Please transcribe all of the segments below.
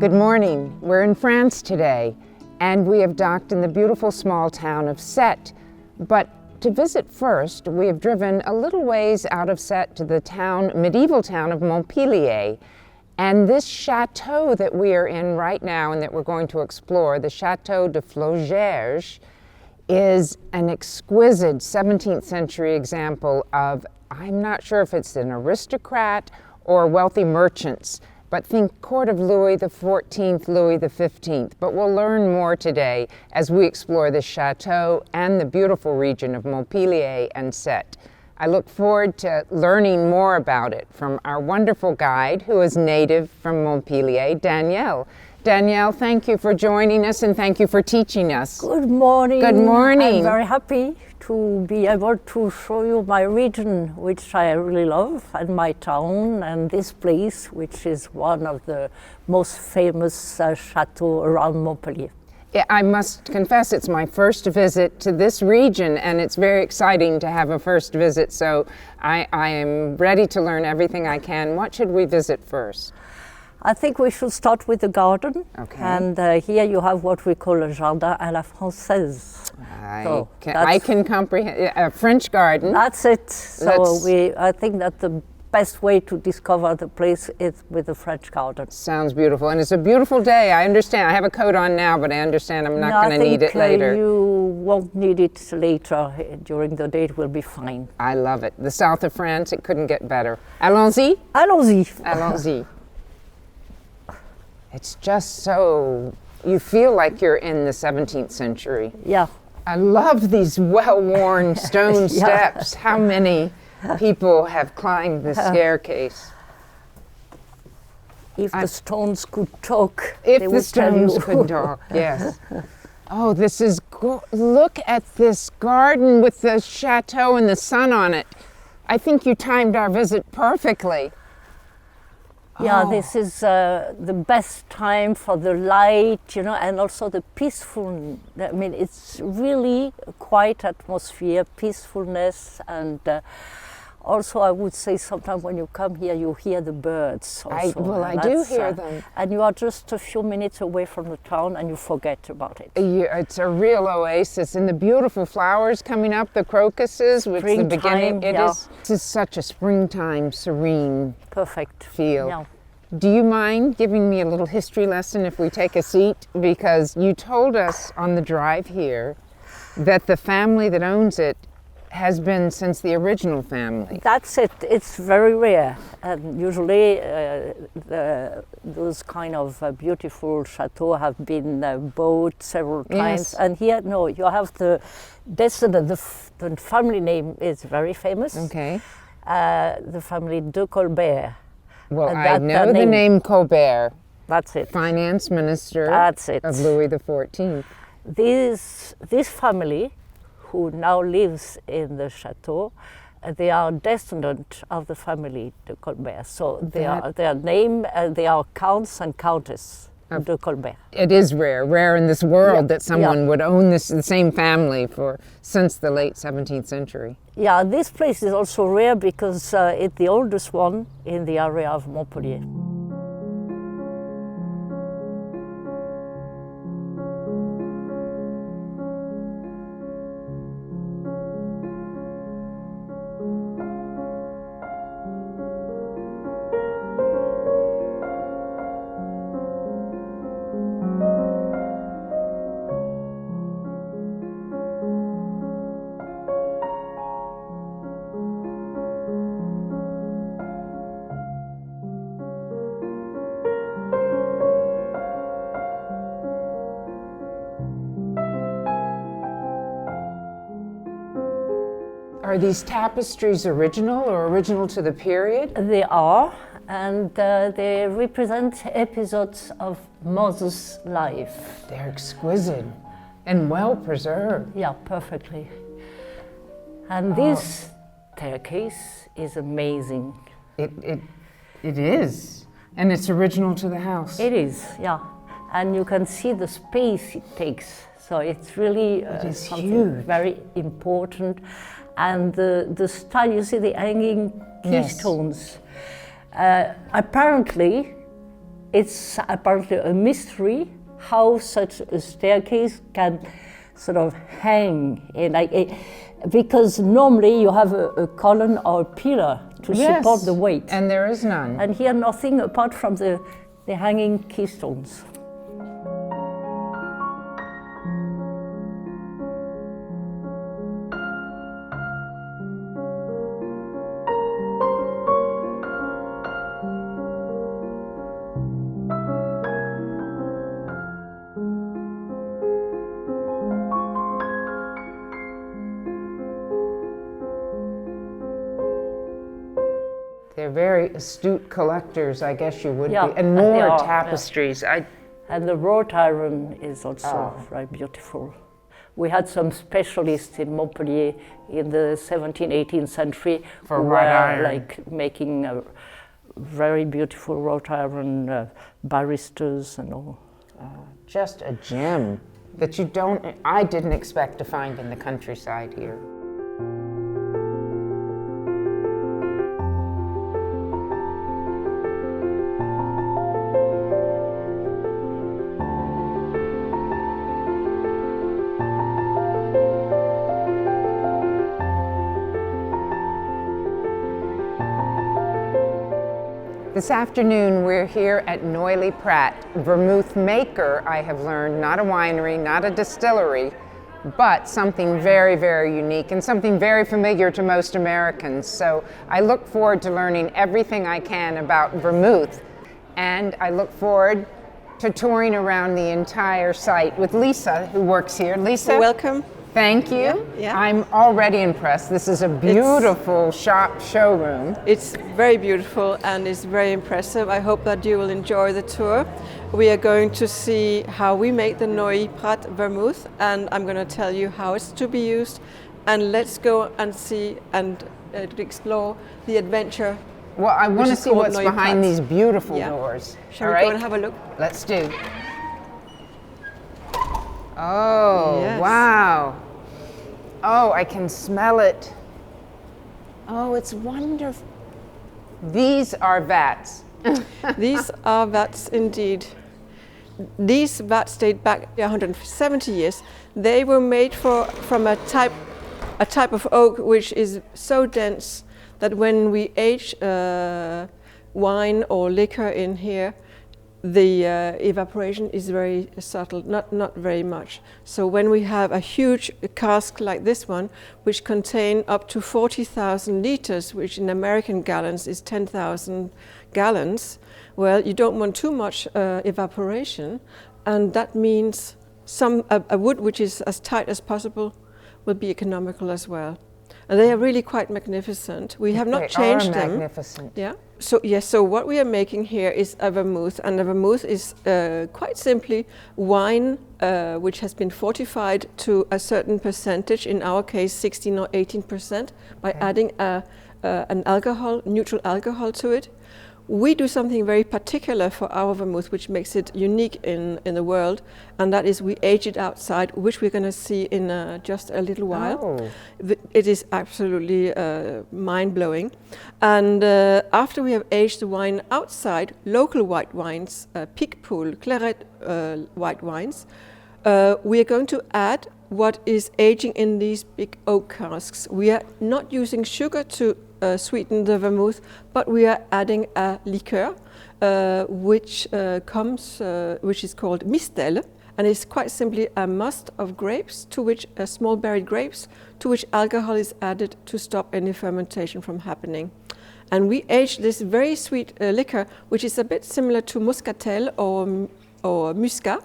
Good morning. We're in France today, and we have docked in the beautiful small town of Sète. But to visit first, we have driven a little ways out of Sète to the medieval town of Montpellier. And this chateau that we are in right now and that we're going to explore, the Chateau de Flores, is an exquisite 17th century example of, I'm not sure if it's an aristocrat or wealthy merchants, but think court of Louis XIV, Louis XV. But we'll learn more today as we explore the chateau and the beautiful region of Montpellier and Sète. I look forward to learning more about it from our wonderful guide, who is native from Montpellier, Danielle. Danielle, thank you for joining us and thank you for teaching us. Good morning. Good morning. I'm very happy to be able to show you my region, which I really love, and my town, and this place, which is one of the most famous chateaux around Montpellier. Yeah, I must confess, it's my first visit to this region, and it's very exciting to have a first visit, so I am ready to learn everything I can. What should we visit first? I think we should start with the garden. Okay. And here you have what we call a jardin à la française. I can comprehend a French garden. That's it. So I think that the best way to discover the place is with the French garden. Sounds beautiful, and it's a beautiful day. I understand. I have a coat on now, but I understand I'm not going to need it later. You won't need it later. During the day, it will be fine. I love it. The south of France, it couldn't get better. Allons-y. Allons-y. Allons-y. It's just so, you feel like you're in the 17th century. Yeah. I love these well-worn stone steps. How many people have climbed this staircase? If the stones could talk, if the stones could talk, yes. Oh, this is, look at this garden with the chateau and the sun on it. I think you timed our visit perfectly. Yeah, this is the best time for the light, you know, and also the peaceful. I mean, it's really a quiet atmosphere, peacefulness, and also I would say sometimes when you come here, you hear the birds also. I do hear them. And you are just a few minutes away from the town and you forget about it. It's a real oasis, and the beautiful flowers coming up, the crocuses, which the beginning, this is such a springtime serene perfect feel. Yeah. Do you mind giving me a little history lesson if we take a seat? Because you told us on the drive here that the family that owns it has been since the original family. That's it. It's very rare. And usually those kind of beautiful chateaux have been bought several times. Yes. And here, no, you have the descendant. The family name is very famous. Okay. The family de Colbert. Well, I know the name Colbert. That's it. Finance minister of Louis XIV. This family, who now lives in the chateau, they are descendant of the family de Colbert. So their name, they are counts and countess de Colbert. It is rare in this world that someone would own the same family since the late 17th century. Yeah, this place is also rare because it's the oldest one in the area of Montpellier. Are these tapestries original or original to the period? They are, and they represent episodes of Moses' life. They're exquisite and well preserved. Yeah, perfectly. And this staircase is amazing. It is, and it's original to the house. It is, yeah. And you can see the space it takes. So it's really something huge. Very important. And the style, you see the hanging keystones. Apparently, It's apparently a mystery how such a staircase can sort of hang in, because normally you have a column or a pillar to support the weight. And there is none. And here nothing apart from the hanging keystones. They're very astute collectors, I guess you would Yeah, be. And more they are, tapestries. yeah. And the wrought iron is also very beautiful. We had some specialists in Montpellier in the 17th, 18th century For who wrought were iron. like making very beautiful wrought iron barristers and all. Just a gem that I didn't expect to find in the countryside here. This afternoon, we're here at Noilly Prat, vermouth maker, I have learned, not a winery, not a distillery, but something very, very unique and something very familiar to most Americans. So I look forward to learning everything I can about vermouth, and I look forward to touring around the entire site with Lisa, who works here. Lisa? Welcome. Thank you. Yeah. I'm already impressed. This is a beautiful showroom. It's very beautiful and it's very impressive. I hope that you will enjoy the tour. We are going to see how we make the Noilly Prat vermouth, and I'm going to tell you how it's to be used. And let's go and see and explore the adventure. Well, I want to see what's Noilly behind Prat. these beautiful doors. Shall All we right? go and have a look? Let's do. Oh, Yes. wow. Oh, I can smell it. Oh, it's wonderful. These are vats. These are vats indeed. These vats date back 170 years. They were made from a type of oak which is so dense that when we age wine or liquor in here, the evaporation is very subtle, not very much. So when we have a huge cask like this one, which contain up to 40,000 liters, which in American gallons is 10,000 gallons, well, you don't want too much evaporation, and that means a wood which is as tight as possible will be economical as well. And they are really quite magnificent. We have not changed them. Magnificent. Yeah. So yes. So what we are making here is a vermouth, and a vermouth is quite simply wine which has been fortified to a certain percentage. In our case, 16 or 18%, by adding an alcohol, neutral alcohol to it. We do something very particular for our vermouth, which makes it unique in the world, and that is we age it outside, which we're going to see in just a little while. Oh. It is absolutely mind-blowing. And after we have aged the wine outside, local white wines, Picpoul, Claret white wines, we are going to add what is aging in these big oak casks. We are not using sugar to sweeten the vermouth, but we are adding a liqueur which is called mistel, and it's quite simply a must of grapes, to which small berried grapes, to which alcohol is added to stop any fermentation from happening. And we age this very sweet liquor, which is a bit similar to muscatel or muscat,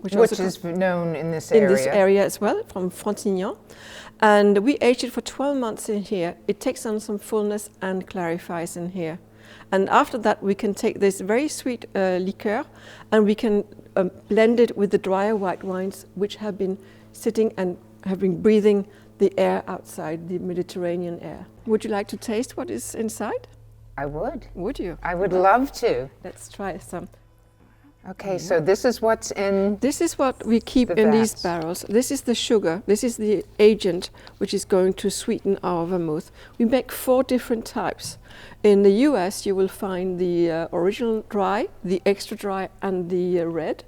which is known in this area. In this area as well, from Frontignan. And we age it for 12 months in here. It takes on some fullness and clarifies in here. And after that, we can take this very sweet liqueur and we can blend it with the drier white wines, which have been sitting and have been breathing the air outside, the Mediterranean air. Would you like to taste what is inside? I would. Would you? I would love to. Let's try some. Okay, so this is what's in... This is what we keep the in these vats. barrels. This is the sugar. This is the agent which is going to sweeten our vermouth. We make 4 different types. In the US, you will find the original dry, the extra dry, and the red.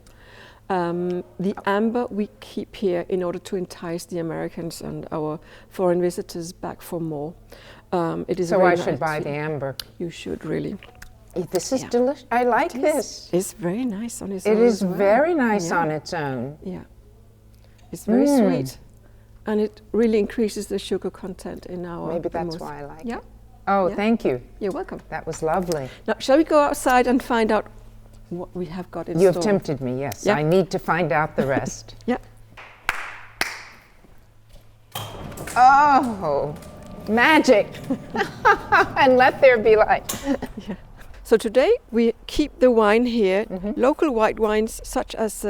The amber we keep here in order to entice the Americans and our foreign visitors back for more. It is So very I should nice buy tea. the amber. You should really. This is Yeah. delicious. I like this. It's very nice on its It own is as well. very nice Yeah. on its own. Yeah, it's very sweet, and it really increases the sugar content in our Maybe that's vermouth. why I like Yeah, it. Oh, Yeah. thank you. you're welcome. That was lovely. Now, shall we go outside and find out what we have got in You have store? tempted me, yes. Yeah. I need to find out the rest. Yeah. Oh, magic. And let there be light. So today we keep the wine here, local white wines such as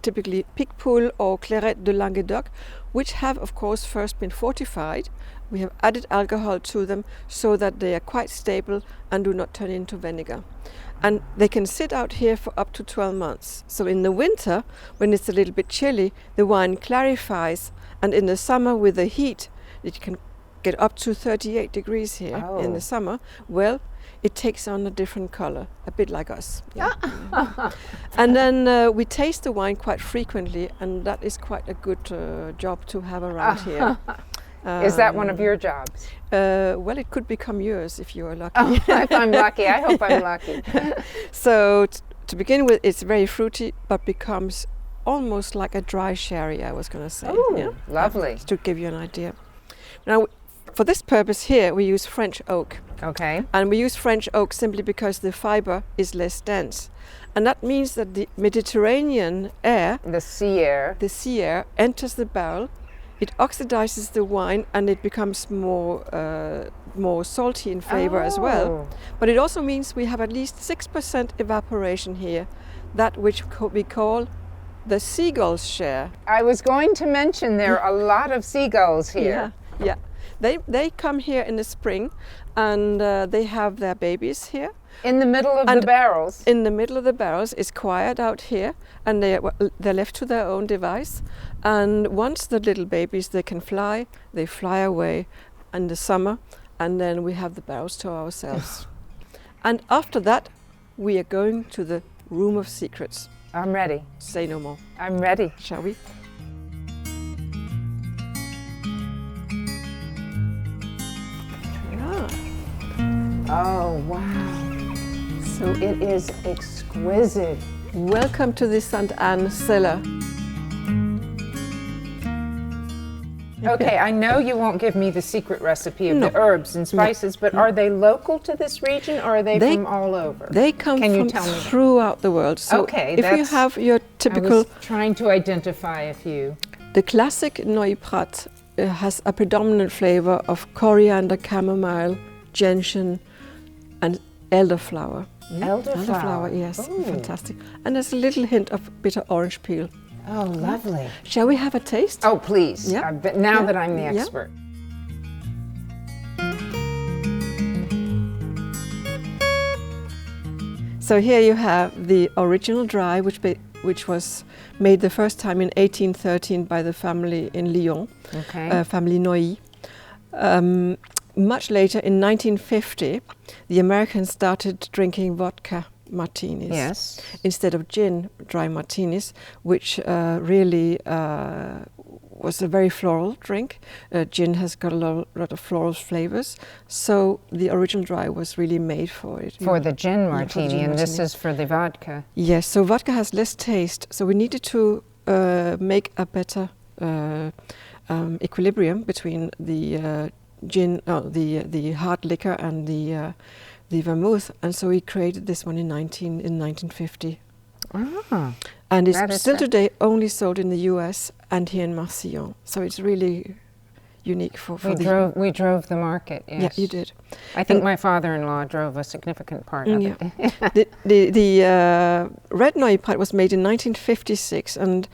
typically Picpoul or Claret de Languedoc, which have of course first been fortified. We have added alcohol to them so that they are quite stable and do not turn into vinegar. And they can sit out here for up to 12 months. So in the winter, when it's a little bit chilly, the wine clarifies, and in the summer with the heat, it can get up to 38 degrees here in Oh. the summer. Well, it takes on a different color, a bit like us. Yeah. And then we taste the wine quite frequently, and that is quite a good job to have around here. Is that one of your jobs? Well, it could become yours if you are lucky. If I'm lucky. I hope I'm lucky. So to begin with, it's very fruity, but becomes almost like a dry sherry, I was going to say. Ooh, lovely. To give you an idea. Now, for this purpose here, we use French oak. Okay. And we use French oak simply because the fiber is less dense. And that means that the Mediterranean air, The sea air. the sea air, enters the barrel. It oxidizes the wine and it becomes more salty in flavor as well. Oh. But it also means we have at least 6% evaporation here, that which we call the seagull's share. I was going to mention there are a lot of seagulls here. Yeah. They come here in the spring and they have their babies here. In the middle of the And barrels. In the middle of the barrels, it's quiet out here, and they're left to their own device. And once the little babies, they can fly, they fly away in the summer, and then we have the barrels to ourselves. And after that, we are going to the room of secrets. I'm ready. Say no more, I'm ready. shall we? Yeah. Oh, wow. So it is exquisite. Welcome to the St. Anne cellar. Okay, I know you won't give me the secret recipe of No. the herbs and spices, but are they local to this region or are they from all over? They come Can you from tell me that? throughout the world. So Okay, if you that's- have your I typical, was trying to identify a few. the classic Noilly Prat has a predominant flavor of coriander, chamomile, gentian, and elderflower. Elderflower. Yes, Ooh. fantastic. And there's a little hint of bitter orange peel. Oh, lovely. Shall we have a taste? Oh, please. Yeah. Now Yeah. that I'm the Yeah. expert. So here you have the original dry, which was made the first time in 1813 by the family in Lyon, Okay. family Noilly. Much later, in 1950, the Americans started drinking vodka martinis Yes. instead of gin dry martinis, which really was a very floral drink. Gin has got a lot of floral flavors, so the original dry was really made for it. For the gin for the martini, gin and this martini. is for the vodka. Yes, so vodka has less taste, so we needed to make a better equilibrium between the gin, the hard liquor, and the vermouth, and so we created this one in 1950, Ah. and it's That is still fa- today only sold in the U.S. and here in Marseille. So it's really unique for We drove the market, yes. Yeah, you did. I think my father-in-law drove a significant part of Yeah. it. The red Noilly Prat was made in 1956, and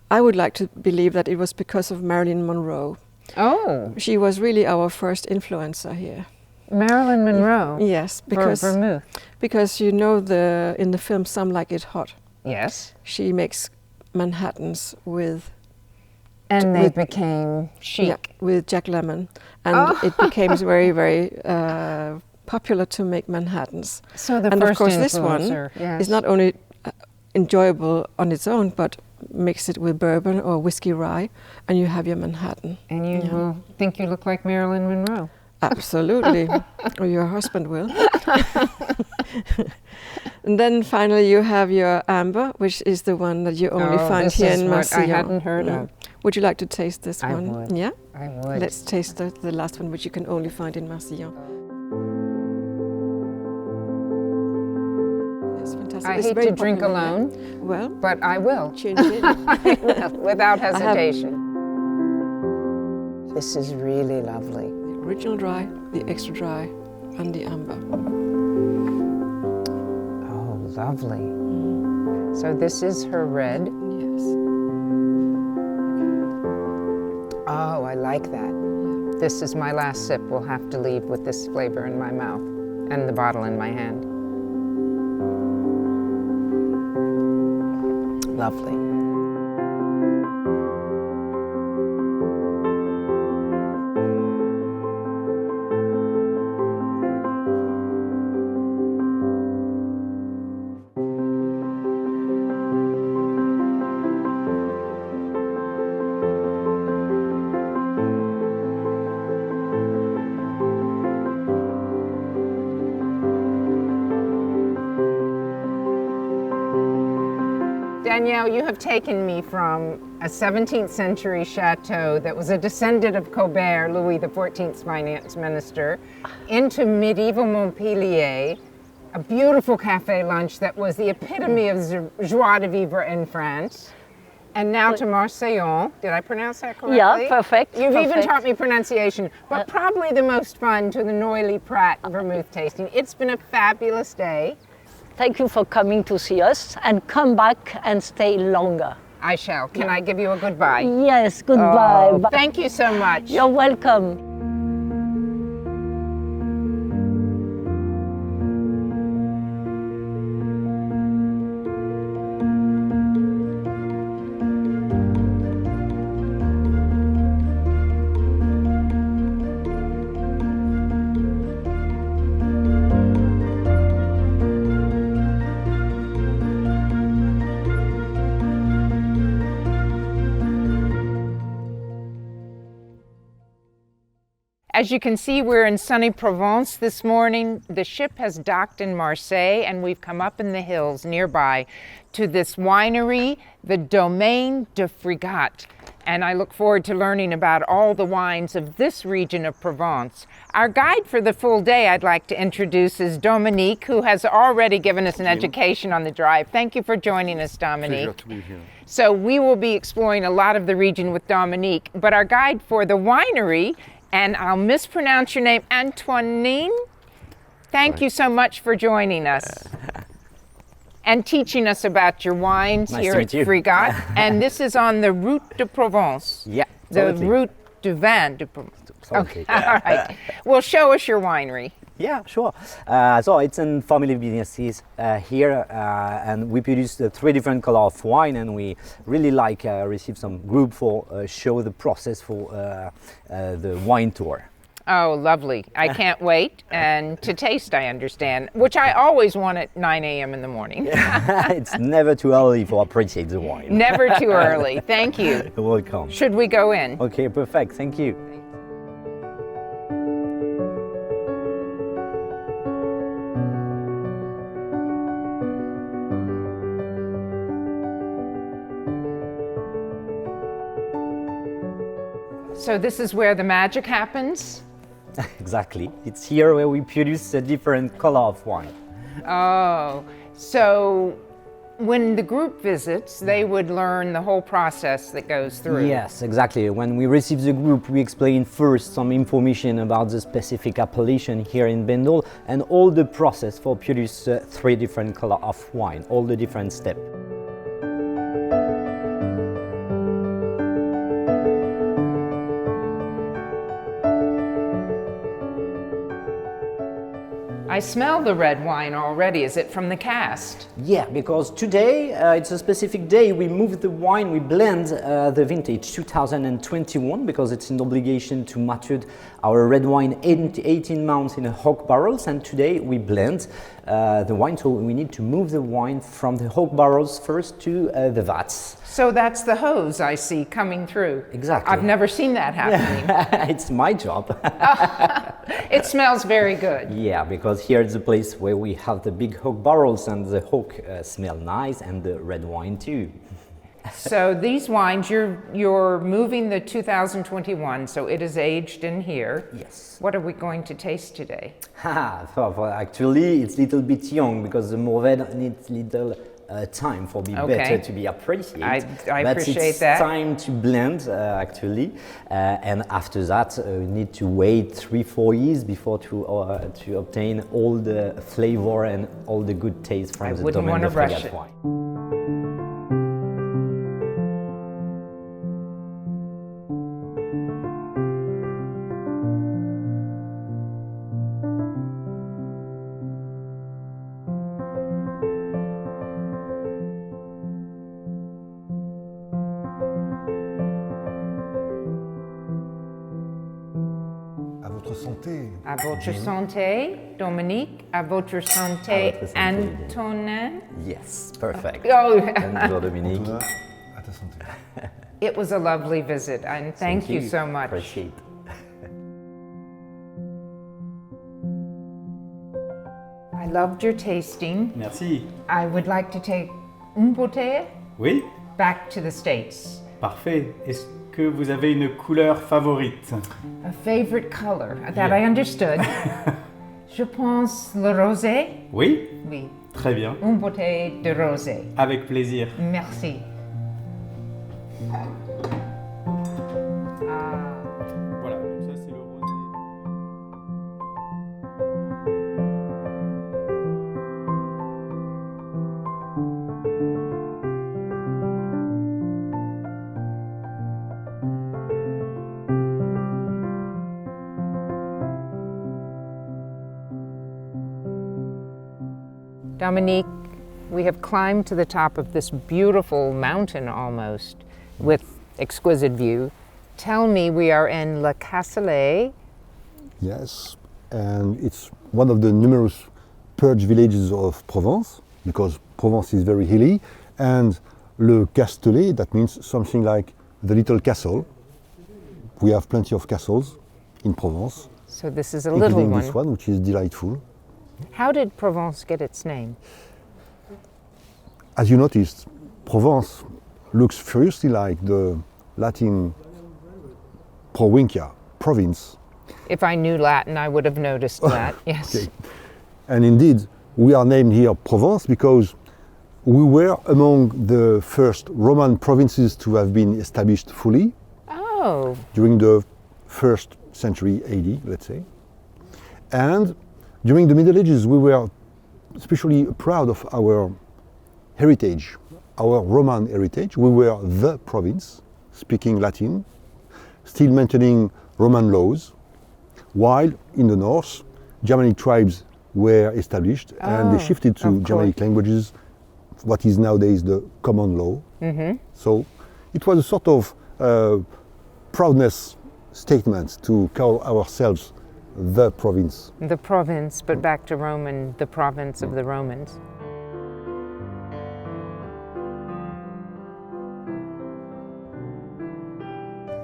I would like to believe that it was because of Marilyn Monroe. Oh, She was really our first influencer here. Marilyn Monroe. Yes, because vermouth. because you know in the film Some Like It Hot. Yes. She makes Manhattans with And they became chic. yeah, with Jack Lemmon, and it became very, very popular to make Manhattans. So the and first of course, this one influencer, yes. is not only enjoyable on its own, but mix it with bourbon or whiskey rye, and you have your Manhattan. And you will think you look like Marilyn Monroe. Absolutely, or your husband will. And then finally, you have your amber, which is the one that you only find this here is in what Marseille. I hadn't heard of. Would you like to taste this I one? would. Yeah. I would. Let's taste the last one, which you can only find in Marseille. It's fantastic. I It's hate very to drink popular, yeah. alone, Well, but I will. chin chin. I will, without hesitation. This is really lovely. The original dry, the extra dry, and the amber. Oh, lovely. So this is her red. Yes. Oh, I like that. This is my last sip. We'll have to leave with this flavor in my mouth and the bottle in my hand. Lovely. Danielle, you have taken me from a 17th century chateau that was a descendant of Colbert, Louis XIV's finance minister, into medieval Montpellier, a beautiful cafe lunch that was the epitome of joie de vivre in France, and now to Marseille. Did I pronounce that correctly? Yeah, perfect. You've even perfect. taught me pronunciation, but probably the most fun to the Noilly Prat vermouth tasting. It's been a fabulous day. Thank you for coming to see us, and come back and stay longer. I shall. Can I give you a goodbye? Yes, goodbye. Oh, thank you so much. You're welcome. As you can see, we're in sunny Provence this morning. The ship has docked in Marseille, and we've come up in the hills nearby to this winery, the Domaine de Fregate. And I look forward to learning about all the wines of this region of Provence. Our guide for the full day I'd like to introduce is Dominique, who has already given us an education on the drive. Thank you for joining us, Dominique. Pleasure to be here. So we will be exploring a lot of the region with Dominique, but our guide for the winery, and I'll mispronounce your name, Antoine. Thank you so much for joining us and teaching us about your wines Nice here to at meet you. Fregate. And this is on the Route de Provence. Yeah, The totally. Route du Vin de Provence. Totally. Okay, all right. Well, show us your winery. Yeah, sure. So it's a family businesses here, and we produce 3 different color of wine, and we really like receive some group for show the process for the wine tour. Oh, lovely. I can't wait. And to taste, I understand, which I always want at 9 a.m. in the morning. It's never too early for appreciate the wine. Never too early. Thank you. You're welcome. Should we go in? Okay, perfect. Thank you. So this is where the magic happens? Exactly. It's here where we produce a different color of wine. Oh, so when the group visits, they would learn the whole process that goes through. Yes, exactly. When we receive the group, we explain first some information about the specific appellation here in Bandol and all the process for produce 3 different color of wine, all the different steps. I smell the red wine already. Is it from the cask? Yeah, because today it's a specific day. We move the wine, we blend the vintage 2021 because it's an obligation to mature our red wine 18 months in a oak barrels, and today we blend the wine, so we need to move the wine from the oak barrels first to the vats. So that's the hose I see coming through. Exactly. I've never seen that happening. It's my job. It smells very good. Yeah, because here is the place where we have the big oak barrels, and the oak smell nice, and the red wine too. So these wines, you're moving the 2021, so it is aged in here. Yes. What are we going to taste today? Actually, it's a little bit young because the Mourvèdre needs little time for better to be appreciated. I but appreciate it's that. time to blend actually, and after that we need to wait 3-4 years before to obtain all the flavor and all the good taste from the Domaine de Fregate wine. À votre santé, Dominique. À votre santé, Antonin. Yes, perfect. Oh. Bonjour, Dominique. Antonin, à ta santé. It was a lovely visit, and thank you so much. Appreciate. I loved your tasting. Merci. I would like to take une bouteille Oui, back to the States. parfait. Est-ce que vous avez une couleur favorite? A favorite color that I understood. Je pense le rosé. Oui, Oui, très bien. une bouteille de rosé. Avec plaisir. Merci. Voilà, donc ça c'est le rosé. Dominique, we have climbed to the top of this beautiful mountain almost with exquisite view. Tell me, we are in Le Castellet. Yes, and it's one of the numerous purge villages of Provence, because Provence is very hilly, and Le Castellet, that means something like the little castle. We have plenty of castles in Provence, So this is a little including one. this one, which is delightful. How did Provence get its name? As you noticed, Provence looks furiously like the Latin provincia, province. If I knew Latin, I would have noticed that, yes. Okay. And indeed, we are named here Provence because we were among the first Roman provinces to have been established fully Oh, during the 1st century AD, let's say. And during the Middle Ages, we were especially proud of our heritage, our Roman heritage. We were the province, speaking Latin, still maintaining Roman laws, while in the north, Germanic tribes were established and they shifted to of Germanic course. languages, what is nowadays the common law. So it was a sort of proudness statement to call ourselves the province. the province, but back to Roman, the province of the Romans.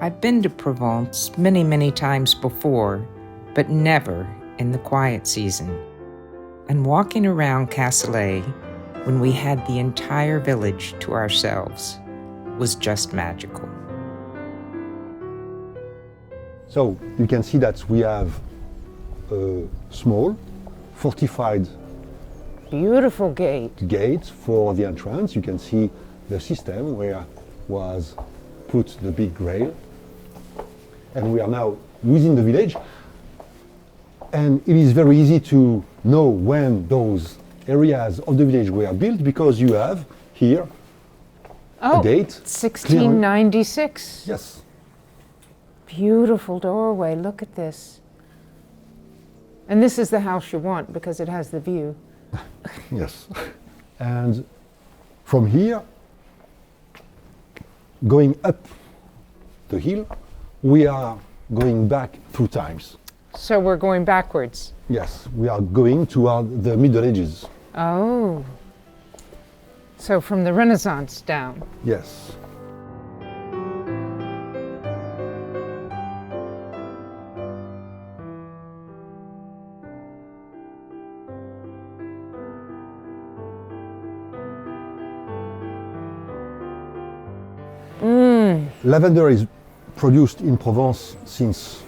I've been to Provence many, many times before, but never in the quiet season. And walking around Castellet when we had the entire village to ourselves was just magical. So you can see that we have a small, fortified Beautiful gate. gate for the entrance. You can see the system where was put the big rail. And we are now within the village. And it is very easy to know when those areas of the village were built because you have here Oh, a date. 1696. Yes. Beautiful doorway, look at this. And this is the house you want because it has the view. Yes. And from here, going up the hill, we are going back 2 times. So we're going backwards. Yes, we are going toward the Middle Ages. Oh. So from the Renaissance down. Yes. Lavender is produced in Provence since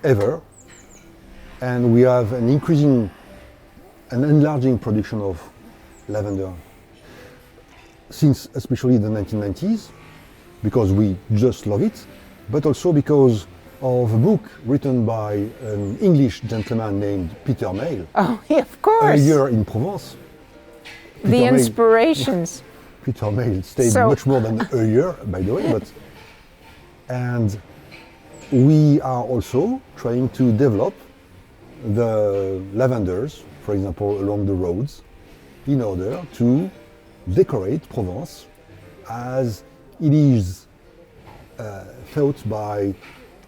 ever, and we have an increasing and enlarging production of lavender since especially the 1990s, because we just love it, but also because of a book written by an English gentleman named Peter Mayle. Oh, yeah, of A course. year in Provence. The Peter Mayle- inspirations. Peter Mayle stayed So- much more than a year, by the way, and we are also trying to develop the lavenders, for example, along the roads, in order to decorate Provence as it is thought by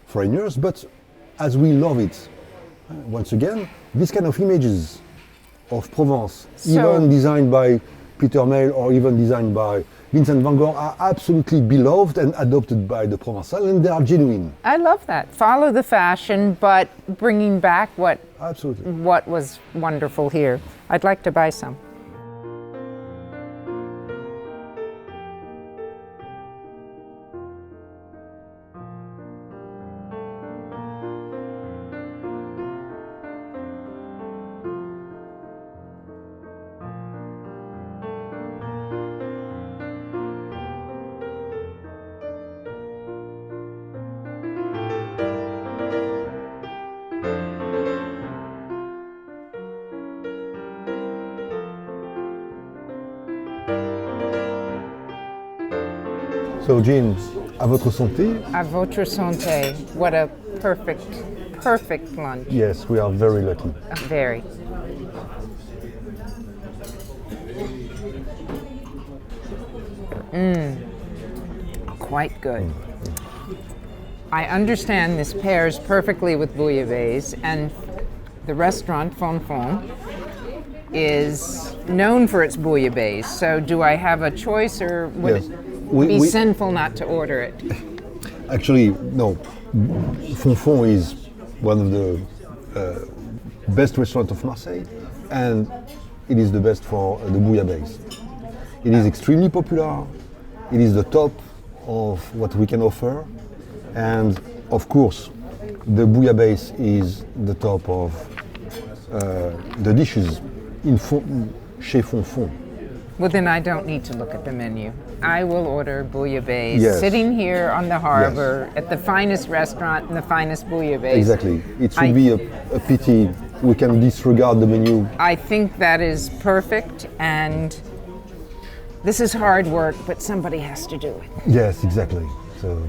foreigners, but as we love it. Once again, this kind of images of Provence, even designed by Peter Mayle or even designed by Vincent van Gogh, are absolutely beloved and adopted by the Provençal, and they are genuine. I love that. Follow the fashion, but bringing back Absolutely. what was wonderful here. I'd like to buy some. So, Jean, à votre santé. À votre santé. What a perfect lunch. Yes, we are very lucky. Very. Quite good. I understand this pairs perfectly with bouillabaisse, and the restaurant Fonfon is known for its bouillabaisse. So do I have a choice, or would Yes. it be sinful not to order it? Actually, no. Fonfon is one of the best restaurants of Marseille, and it is the best for the bouillabaisse. It is extremely popular. It is the top of what we can offer, and of course, the bouillabaisse is the top of the dishes chez Fonfon. Well, then I don't need to look at the menu. I will order bouillabaisse, Yes. sitting here on the harbor at the finest restaurant and the finest bouillabaisse. Exactly. It would be a pity we can disregard the menu. I think that is perfect, and this is hard work, but somebody has to do it. Yes, exactly. So.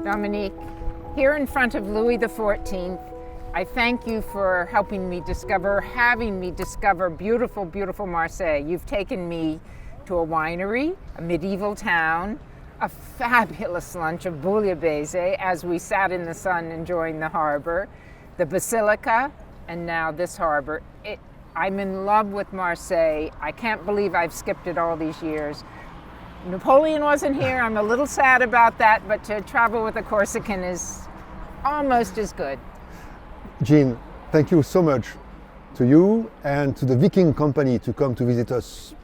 Dominique, here in front of Louis XIV, I thank you for having me discover beautiful, beautiful Marseille. You've taken me to a winery, a medieval town, a fabulous lunch of bouillabaisse as we sat in the sun enjoying the harbor, the basilica, and now this harbor. I'm in love with Marseille. I can't believe I've skipped it all these years. Napoleon wasn't here. I'm a little sad about that, but to travel with a Corsican is almost as good. Jean, thank you so much to you and to the Viking company to come to visit us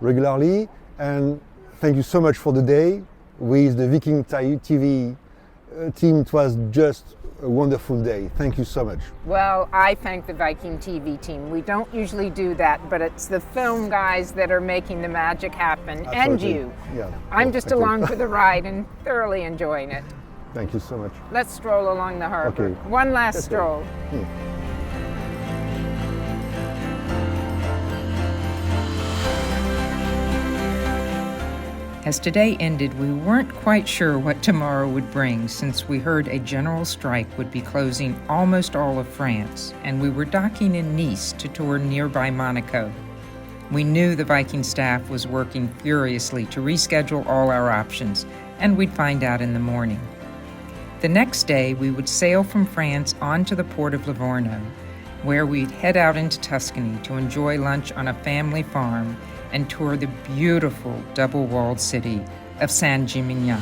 regularly, and thank you so much for the day with the Viking.TV team. It was just a wonderful day. Thank you so much. Well, I thank the Viking.TV team. We don't usually do that, but it's the film guys that are making the magic happen, and Absolutely. you. Yeah. I'm Well, just thank you. along for the ride and thoroughly enjoying it. Thank you so much. Let's stroll along the harbor. Okay. One last Let's stroll. go. As today ended, we weren't quite sure what tomorrow would bring, since we heard a general strike would be closing almost all of France, and we were docking in Nice to tour nearby Monaco. We knew the Viking staff was working furiously to reschedule all our options, and we'd find out in the morning. The next day, we would sail from France on to the port of Livorno, where we'd head out into Tuscany to enjoy lunch on a family farm and tour the beautiful double-walled city of San Gimignano.